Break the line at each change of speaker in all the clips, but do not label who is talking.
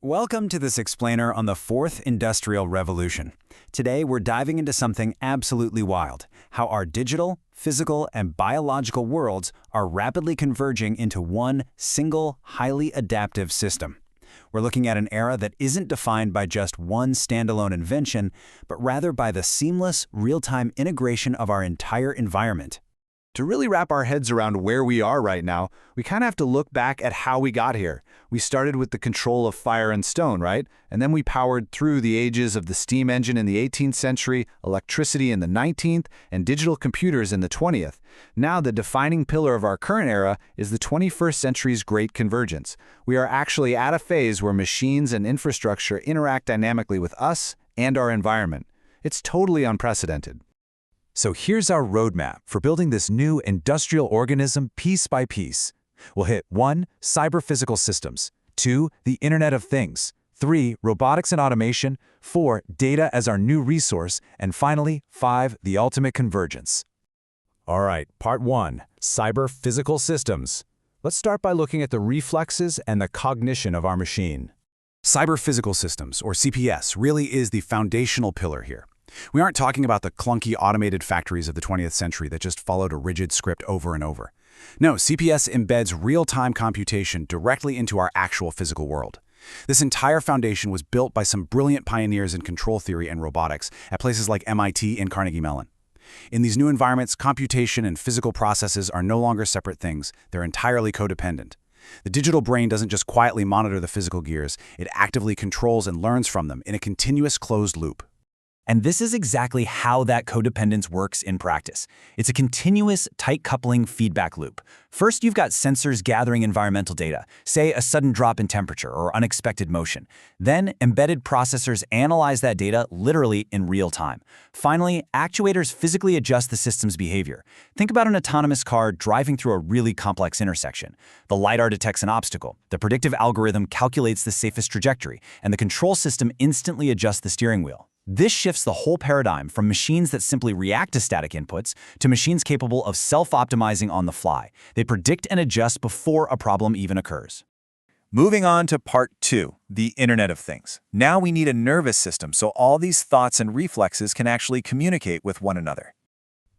Welcome to this explainer on the fourth industrial revolution. Today we're diving into something absolutely wild, how our digital, physical, and biological worlds are rapidly converging into one single, highly adaptive system. We're looking at an era that isn't defined by just one standalone invention, but rather by the seamless, real-time integration of our entire environment.
To really wrap our heads around where we are right now, we kind of have to look back at how we got here. We started with the control of fire and stone, right? And then we powered through the ages of the steam engine in the 18th century, electricity in the 19th, and digital computers in the 20th. Now the defining pillar of our current era is the 21st century's great convergence. We are actually at a phase where machines and infrastructure interact dynamically with us and our environment. It's totally unprecedented.
So here's our roadmap for building this new industrial organism piece by piece. We'll hit 1. Cyber-physical systems, 2. The Internet of Things, 3. Robotics and automation, 4. Data as our new resource, and finally, 5. The ultimate convergence. All right, part 1. Cyber-physical systems. Let's start by looking at the reflexes and the cognition of our machine.
Cyber-physical systems, or CPS, really is the foundational pillar here. We aren't talking about the clunky automated factories of the 20th century that just followed a rigid script over and over. No, CPS embeds real-time computation directly into our actual physical world. This entire foundation was built by some brilliant pioneers in control theory and robotics at places like MIT and Carnegie Mellon. In these new environments, computation and physical processes are no longer separate things, they're entirely codependent. The digital brain doesn't just quietly monitor the physical gears, it actively controls and learns from them in a continuous closed loop.
And this is exactly how that codependence works in practice. It's a continuous, tight-coupling feedback loop. First, you've got sensors gathering environmental data, say a sudden drop in temperature or unexpected motion. Then, embedded processors analyze that data literally in real time. Finally, actuators physically adjust the system's behavior. Think about an autonomous car driving through a really complex intersection. The LiDAR detects an obstacle, the predictive algorithm calculates the safest trajectory, and the control system instantly adjusts the steering wheel. This shifts the whole paradigm from machines that simply react to static inputs to machines capable of self-optimizing on the fly. They predict and adjust before a problem even occurs.
Moving on to part 2, the Internet of Things. Now we need a nervous system so all these thoughts and reflexes can actually communicate with one another.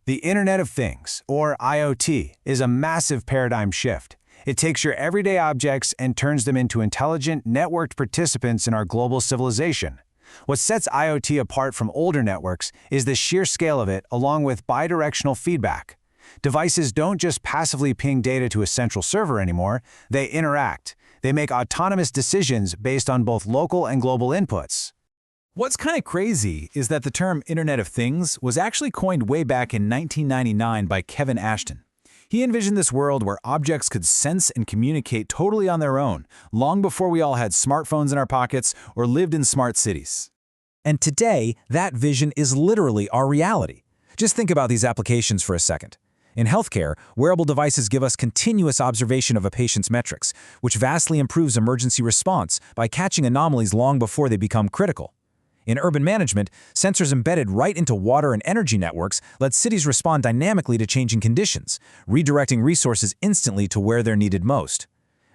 The Internet of Things, or IoT, is a massive paradigm shift. It takes your everyday objects and turns them into intelligent, networked participants in our global civilization. What sets IoT apart from older networks is the sheer scale of it, along with bidirectional feedback. Devices don't just passively ping data to a central server anymore, they interact. They make autonomous decisions based on both local and global inputs.
What's kind of crazy is that the term Internet of Things was actually coined way back in 1999 by Kevin Ashton. He envisioned this world where objects could sense and communicate totally on their own, long before we all had smartphones in our pockets or lived in smart cities. And today, that vision is literally our reality. Just think about these applications for a second. In healthcare, wearable devices give us continuous observation of a patient's metrics, which vastly improves emergency response by catching anomalies long before they become critical. In urban management, sensors embedded right into water and energy networks let cities respond dynamically to changing conditions, redirecting resources instantly to where they're needed most.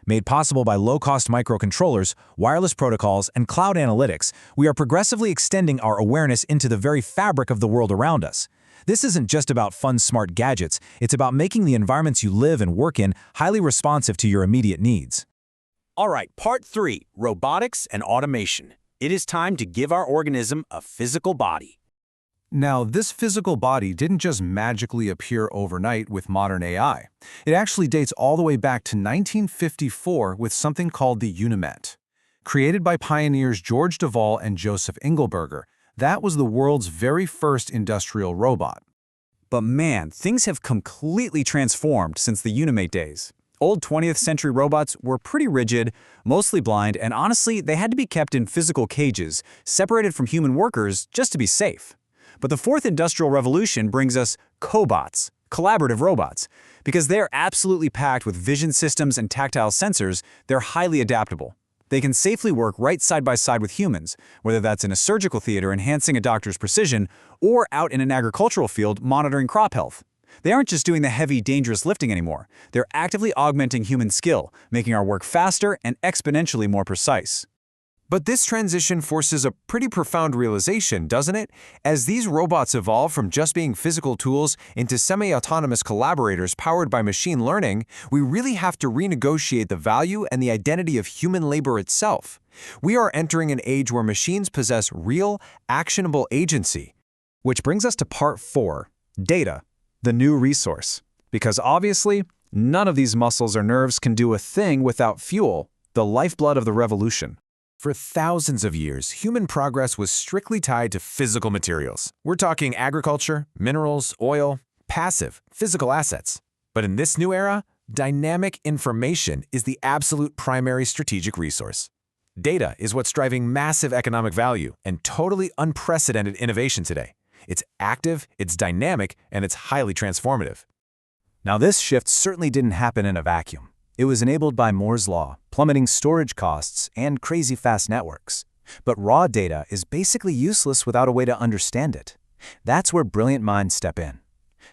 Made possible by low-cost microcontrollers, wireless protocols, and cloud analytics, we are progressively extending our awareness into the very fabric of the world around us. This isn't just about fun, smart gadgets, it's about making the environments you live and work in highly responsive to your immediate needs.
All right, part 3, robotics and automation. It is time to give our organism a physical body.
Now, this physical body didn't just magically appear overnight with modern AI. It actually dates all the way back to 1954 with something called the Unimate. Created by pioneers George Devol and Joseph Engelberger, that was the world's very first industrial robot.
But man, things have completely transformed since the Unimate days. Old 20th century robots were pretty rigid, mostly blind, and honestly, they had to be kept in physical cages, separated from human workers just to be safe. But the fourth industrial revolution brings us Cobots, collaborative robots. Because they're absolutely packed with vision systems and tactile sensors, they're highly adaptable. They can safely work right side by side with humans, whether that's in a surgical theater enhancing a doctor's precision, or out in an agricultural field monitoring crop health. They aren't just doing the heavy, dangerous lifting anymore. They're actively augmenting human skill, making our work faster and exponentially more precise.
But this transition forces a pretty profound realization, doesn't it? As these robots evolve from just being physical tools into semi-autonomous collaborators powered by machine learning, we really have to renegotiate the value and the identity of human labor itself. We are entering an age where machines possess real, actionable agency.
Which brings us to part 4, data, the new resource. Because obviously, none of these muscles or nerves can do a thing without fuel, the lifeblood of the revolution.
For thousands of years, human progress was strictly tied to physical materials. We're talking agriculture, minerals, oil, passive, physical assets. But in this new era, dynamic information is the absolute primary strategic resource. Data is what's driving massive economic value and totally unprecedented innovation today. It's active, it's dynamic, and it's highly transformative.
Now this shift certainly didn't happen in a vacuum. It was enabled by Moore's law, plummeting storage costs, and crazy fast networks. But raw data is basically useless without a way to understand it. That's where brilliant minds step in.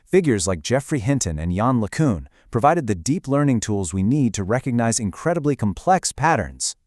Figures like Geoffrey Hinton and Jan LeCun provided the deep learning tools we need to recognize incredibly complex patterns.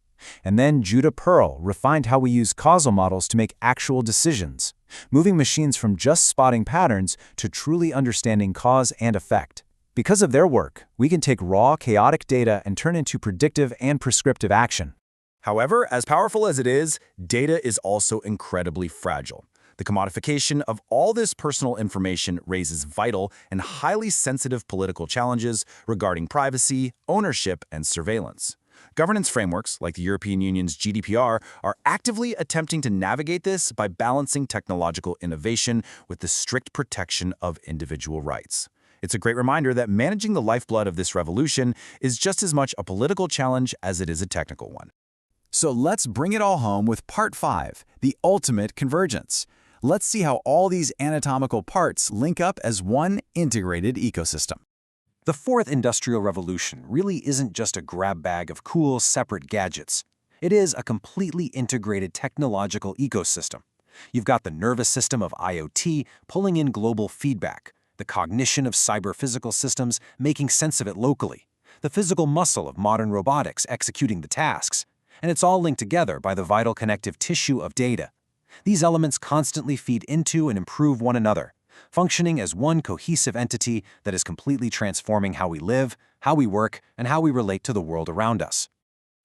And then Judah Pearl refined how we use causal models to make actual decisions, moving machines from just spotting patterns to truly understanding cause and effect. Because of their work, we can take raw, chaotic data and turn into predictive and prescriptive action.
However, as powerful as it is, data is also incredibly fragile. The commodification of all this personal information raises vital and highly sensitive political challenges regarding privacy, ownership, and surveillance. Governance frameworks, like the European Union's GDPR, are actively attempting to navigate this by balancing technological innovation with the strict protection of individual rights. It's a great reminder that managing the lifeblood of this revolution is just as much a political challenge as it is a technical one.
So let's bring it all home with part 5, the ultimate convergence. Let's see how all these anatomical parts link up as one integrated ecosystem.
The fourth industrial revolution really isn't just a grab bag of cool, separate gadgets. It is a completely integrated technological ecosystem. You've got the nervous system of IoT pulling in global feedback, the cognition of cyber-physical systems making sense of it locally, the physical muscle of modern robotics executing the tasks, and it's all linked together by the vital connective tissue of data. These elements constantly feed into and improve one another, functioning as one cohesive entity that is completely transforming how we live, how we work, and how we relate to the world around us.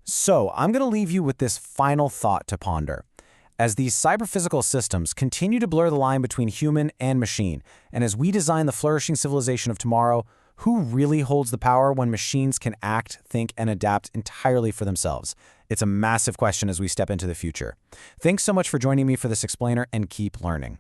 So, I'm going to leave you with this final thought to ponder. As these cyber-physical systems continue to blur the line between human and machine, and as we design the flourishing civilization of tomorrow, who really holds the power when machines can act, think, and adapt entirely for themselves? It's a massive question as we step into the future. Thanks so much for joining me for this explainer, and keep learning.